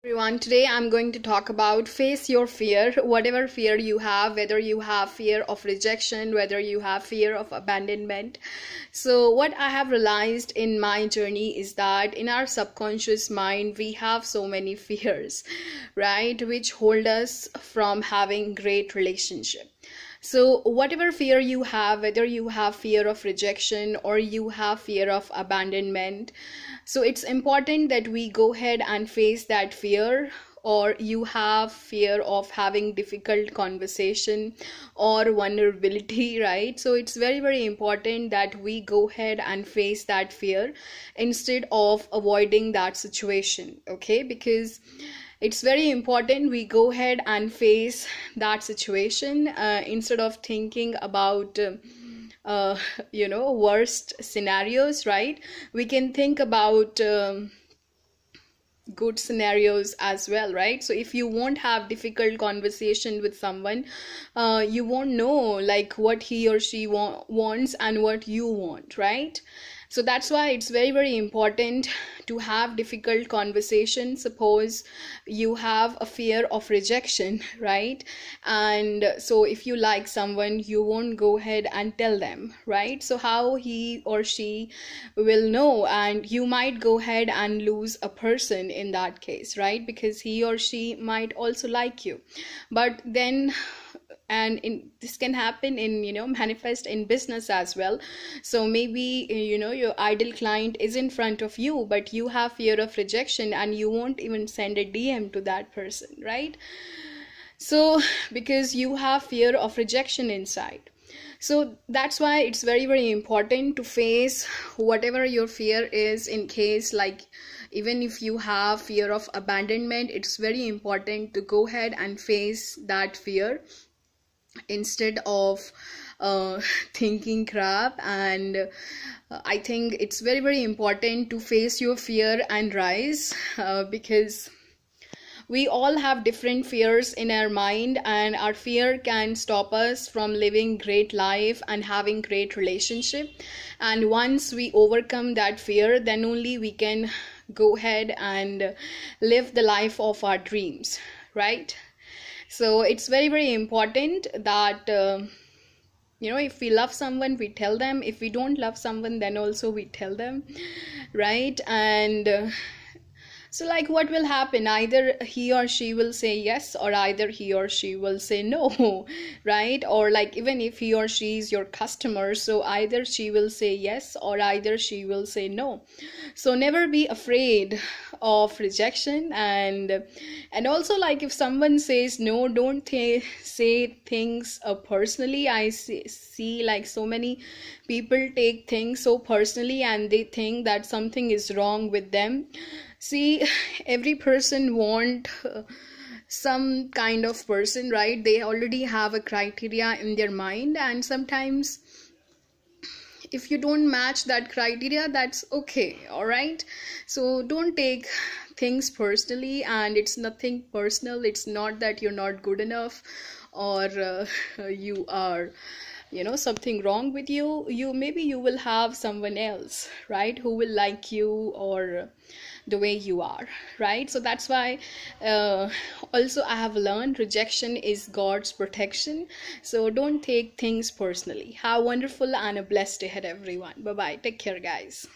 Everyone, today I'm going to talk about face your fear, whatever fear you have, whether you have fear of rejection, whether you have fear of abandonment. So what I have realized in my journey is that in our subconscious mind we have so many fears, right, which hold us from having great relationship. So whatever fear you have, whether you have fear of rejection or you have fear of abandonment, so it's important that we go ahead and face that fear. Or you have fear of having difficult conversation or vulnerability, right? So it's very important that we go ahead and face that fear instead of avoiding that situation, okay? Because it's very important we go ahead and face that situation instead of thinking about worst scenarios, right? We can think about good scenarios as well, right? So if you won't have difficult conversation with someone, you won't know like what he or she wants and what you want, right? So that's why it's very important to have difficult conversation. Suppose you have a fear of rejection, right? And so if you like someone, you won't go ahead and tell them, right? So how he or she will know? And you might go ahead and lose a person in that case, right? Because he or she might also like you. But then this can happen in manifest in business as well. So maybe your ideal client is in front of you, but you have fear of rejection and you won't even send a DM to that person, right? So because you have fear of rejection inside. So that's why it's very important to face whatever your fear is. In case, like, even if you have fear of abandonment, it's very important to go ahead and face that fear instead of thinking crap. And I think it's very important to face your fear and rise, because we all have different fears in our mind, and our fear can stop us from living great life and having great relationship. And once we overcome that fear, then only we can go ahead and live the life of our dreams, right? So it's very important that if we love someone, we tell them. If we don't love someone, then also we tell them, right? And so like what will happen? Either he or she will say yes, or either he or she will say no, right? Or like even if he or she is your customer, so either she will say yes or either she will say no. So never be afraid of rejection. And also, like, if someone says no, don't say things personally. I see like so many people take things so personally and they think that something is wrong with them. See, every person want some kind of person, right? They already have a criteria in their mind, and sometimes if you don't match that criteria, that's okay, all right? So don't take things personally, and it's nothing personal. It's not that you're not good enough or you are something wrong with you. Maybe you will have someone else, right, who will like you or the way you are, right? So that's why also I have learned rejection is God's protection. So don't take things personally. Have a wonderful and a blessed day ahead, everyone. Bye bye. Take care, guys.